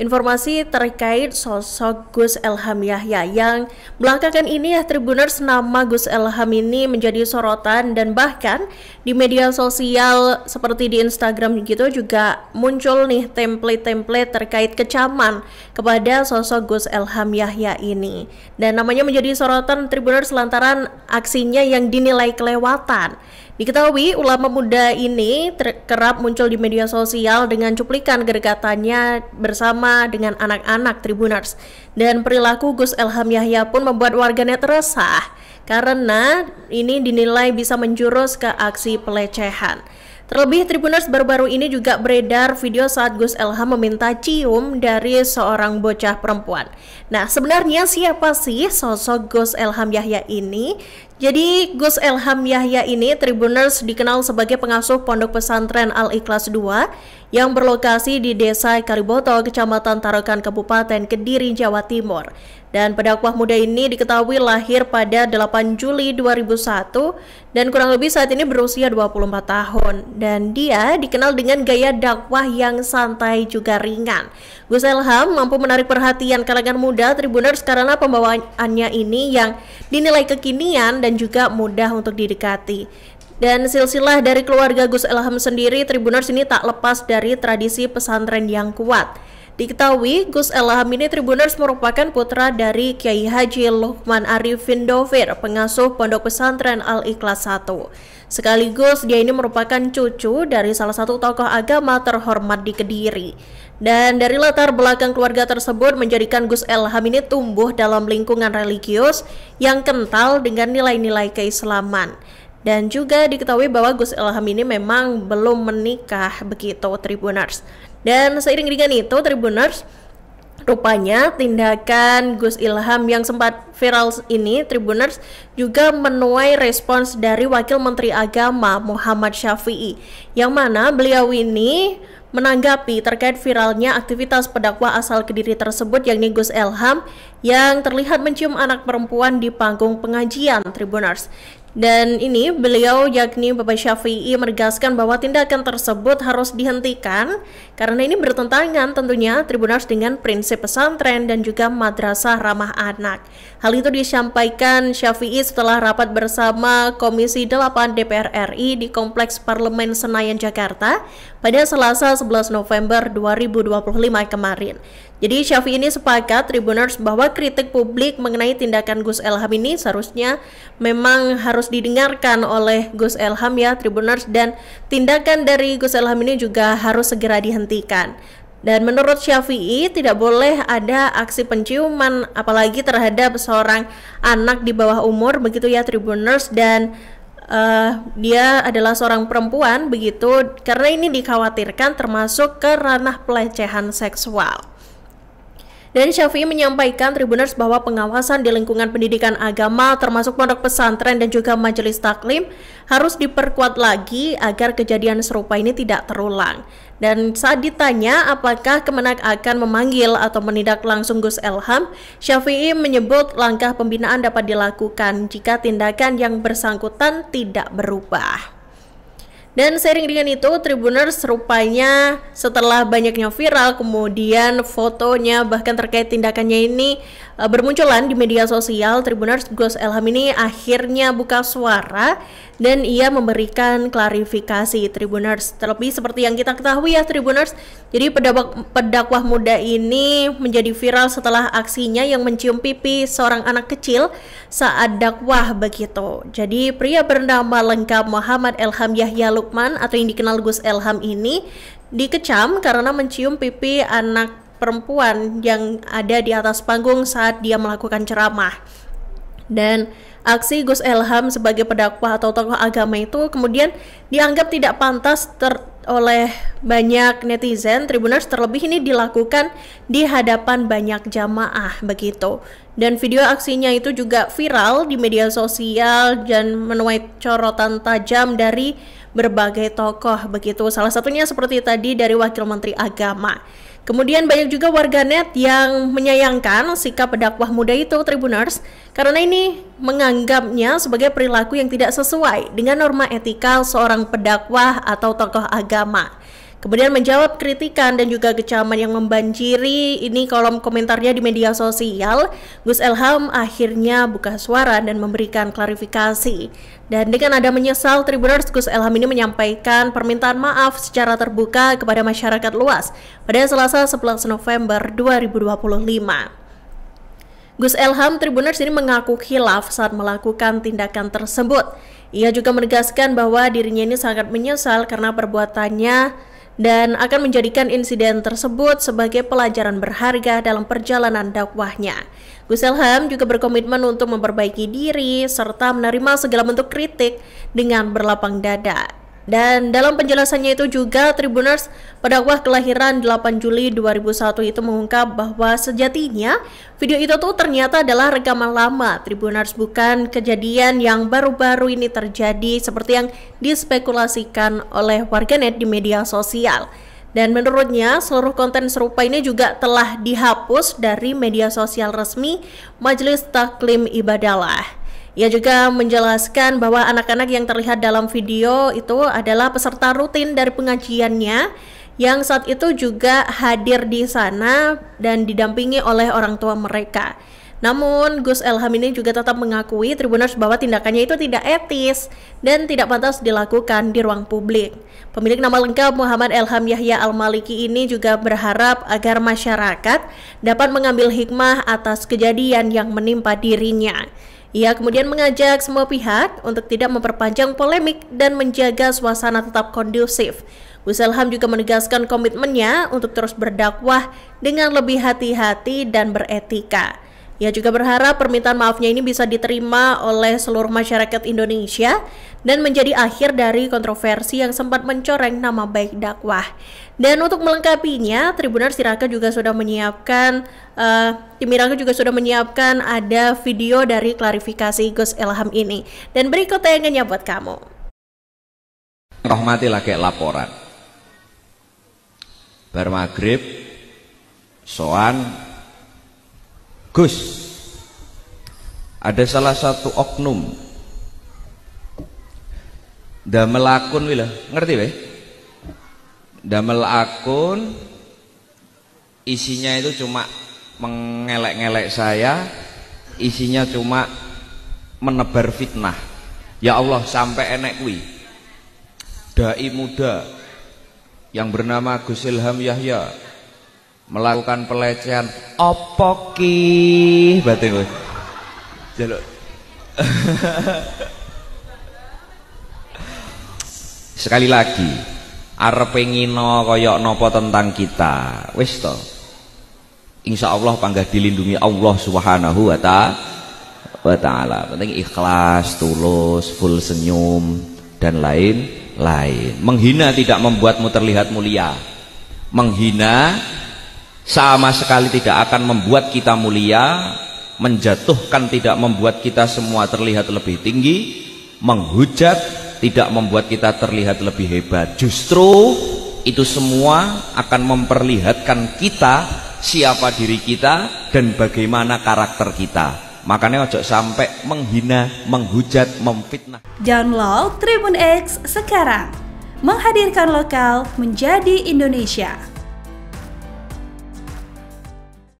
Informasi terkait sosok Gus Elham Yahya yang belakangan ini ya Tribuners, nama Gus Elham ini menjadi sorotan dan bahkan di media sosial seperti di Instagram gitu juga muncul nih template-template terkait kecaman kepada sosok Gus Elham Yahya ini, dan namanya menjadi sorotan Tribuners lantaran aksinya yang dinilai kelewatan. Diketahui ulama muda ini kerap muncul di media sosial dengan cuplikan kedekatannya bersama dengan anak-anak Tribuners, dan perilaku Gus Elham Yahya pun membuat warganet resah karena ini dinilai bisa menjurus ke aksi pelecehan. Terlebih Tribuners, baru-baru ini juga beredar video saat Gus Elham meminta cium dari seorang bocah perempuan. Nah, sebenarnya siapa sih sosok Gus Elham Yahya ini? Jadi Gus Elham Yahya ini Tribuners dikenal sebagai pengasuh Pondok Pesantren Al-Ikhlas II yang berlokasi di Desa Kaliboto, Kecamatan Tarakan, Kabupaten Kediri, Jawa Timur. Dan pendakwah muda ini diketahui lahir pada 8 Juli 2001 dan kurang lebih saat ini berusia 24 tahun. Dan dia dikenal dengan gaya dakwah yang santai juga ringan. Gus Elham mampu menarik perhatian kalangan muda Tribuners karena pembawaannya ini yang dinilai kekinian dan juga mudah untuk didekati. Dan silsilah dari keluarga Gus Elham sendiri Tribuners ini tak lepas dari tradisi pesantren yang kuat. Diketahui Gus Elham ini Tribuners merupakan putra dari Kiai Haji Luqman Arifin Dovir, pengasuh Pondok Pesantren Al-Ikhlas I. Sekaligus dia ini merupakan cucu dari salah satu tokoh agama terhormat di Kediri. Dan dari latar belakang keluarga tersebut menjadikan Gus Elham ini tumbuh dalam lingkungan religius yang kental dengan nilai-nilai keislaman. Dan juga diketahui bahwa Gus Elham ini memang belum menikah begitu Tribuners. Dan seiring dengan itu Tribuners, rupanya tindakan Gus Elham yang sempat viral ini Tribuners juga menuai respons dari Wakil Menteri Agama Muhammad Syafi'i, yang mana beliau ini menanggapi terkait viralnya aktivitas pendakwah asal Kediri tersebut, yakni Gus Elham yang terlihat mencium anak perempuan di panggung pengajian Tribuners. Dan ini beliau yakni Bapak Syafi'i menegaskan bahwa tindakan tersebut harus dihentikan karena ini bertentangan tentunya Tribuners dengan prinsip pesantren dan juga madrasah ramah anak. Hal itu disampaikan Syafi'i setelah rapat bersama Komisi 8 DPR RI di Kompleks Parlemen Senayan, Jakarta pada Selasa 11 November 2025 kemarin. Jadi Syafi'i ini sepakat Tribuners bahwa kritik publik mengenai tindakan Gus Elham ini seharusnya memang harus didengarkan oleh Gus Elham ya Tribuners, dan tindakan dari Gus Elham ini juga harus segera dihentikan. Dan menurut Syafi'i tidak boleh ada aksi penciuman apalagi terhadap seorang anak di bawah umur begitu ya Tribuners, dan dia adalah seorang perempuan begitu karena ini dikhawatirkan termasuk ke ranah pelecehan seksual. Dan Syafi'i menyampaikan Tribuners bahwa pengawasan di lingkungan pendidikan agama termasuk pondok pesantren dan juga majelis taklim harus diperkuat lagi agar kejadian serupa ini tidak terulang. Dan saat ditanya apakah Kemenak akan memanggil atau menindak langsung Gus Elham, Syafi'i menyebut langkah pembinaan dapat dilakukan jika tindakan yang bersangkutan tidak berubah. Dan seiring dengan itu Tribuners, rupanya setelah banyaknya viral kemudian fotonya bahkan terkait tindakannya ini bermunculan di media sosial Tribuners, Gus Elham ini akhirnya buka suara dan ia memberikan klarifikasi Tribuners. Terlebih seperti yang kita ketahui ya Tribuners, jadi pendakwah muda ini menjadi viral setelah aksinya yang mencium pipi seorang anak kecil saat dakwah begitu. Jadi pria bernama lengkap Muhammad Elham Yahya Luqman atau yang dikenal Gus Elham ini dikecam karena mencium pipi anak perempuan yang ada di atas panggung saat dia melakukan ceramah. Dan aksi Gus Elham sebagai pendakwah atau tokoh agama itu kemudian dianggap tidak pantas oleh banyak netizen Tribuners, terlebih ini dilakukan di hadapan banyak jamaah begitu. Dan video aksinya itu juga viral di media sosial dan menuai sorotan tajam dari berbagai tokoh begitu. Salah satunya seperti tadi dari Wakil Menteri Agama. Kemudian banyak juga warganet yang menyayangkan sikap pendakwah muda itu Tribuners karena ini menganggapnya sebagai perilaku yang tidak sesuai dengan norma etika seorang pendakwah atau tokoh agama. Kemudian menjawab kritikan dan juga kecaman yang membanjiri ini kolom komentarnya di media sosial, Gus Elham akhirnya buka suara dan memberikan klarifikasi. Dan dengan ada menyesal, Tribuners, Gus Elham ini menyampaikan permintaan maaf secara terbuka kepada masyarakat luas pada Selasa 11 November 2025. Gus Elham, Tribuners, ini mengaku khilaf saat melakukan tindakan tersebut. Ia juga menegaskan bahwa dirinya ini sangat menyesal karena perbuatannya dan akan menjadikan insiden tersebut sebagai pelajaran berharga dalam perjalanan dakwahnya. Gus Elham juga berkomitmen untuk memperbaiki diri serta menerima segala bentuk kritik dengan berlapang dada. Dan dalam penjelasannya itu juga, Tribuners, pendakwah kelahiran 8 Juli 2001 itu mengungkap bahwa sejatinya video itu tuh ternyata adalah rekaman lama. Tribuners, bukan kejadian yang baru-baru ini terjadi seperti yang dispekulasikan oleh warganet di media sosial. Dan menurutnya seluruh konten serupa ini juga telah dihapus dari media sosial resmi Majelis Taklim Ibadallah. Ia juga menjelaskan bahwa anak-anak yang terlihat dalam video itu adalah peserta rutin dari pengajiannya yang saat itu juga hadir di sana dan didampingi oleh orang tua mereka. Namun Gus Elham ini juga tetap mengakui, Tribuners, bahwa tindakannya itu tidak etis dan tidak pantas dilakukan di ruang publik. Pemilik nama lengkap Muhammad Elham Yahya Al-Maliki ini juga berharap agar masyarakat dapat mengambil hikmah atas kejadian yang menimpa dirinya. Ia kemudian mengajak semua pihak untuk tidak memperpanjang polemik dan menjaga suasana tetap kondusif. Gus Elham juga menegaskan komitmennya untuk terus berdakwah dengan lebih hati-hati dan beretika. Ia juga berharap permintaan maafnya ini bisa diterima oleh seluruh masyarakat Indonesia dan menjadi akhir dari kontroversi yang sempat mencoreng nama baik dakwah. Dan untuk melengkapinya, Tribuners, tim Iraka juga sudah menyiapkan ada video dari klarifikasi Gus Elham ini. Dan berikut tayangannya buat kamu. Rahmati lagi laporan. Bar maghrib, soan Gus, ada salah satu oknum damel akun wila, ngerti weh? Damel akun isinya itu cuma mengelek-ngelek saya, isinya cuma menebar fitnah. Ya Allah, sampai enek kuwi dai muda yang bernama Gus Elham Yahya melakukan pelecehan opo ki batin kowe jaluk. Sekali lagi arep ngino koyok nopo tentang kita wis to, insya Allah panggah dilindungi Allah Subhanahu wa ta'ala. Penting ikhlas, tulus, full senyum dan lain-lain. Menghina tidak membuatmu terlihat mulia. Menghina sama sekali tidak akan membuat kita mulia, menjatuhkan tidak membuat kita semua terlihat lebih tinggi, menghujat tidak membuat kita terlihat lebih hebat. Justru itu semua akan memperlihatkan kita siapa diri kita dan bagaimana karakter kita. Makanya ojo sampai menghina, menghujat, memfitnah. Download Tribun X sekarang, menghadirkan lokal menjadi Indonesia.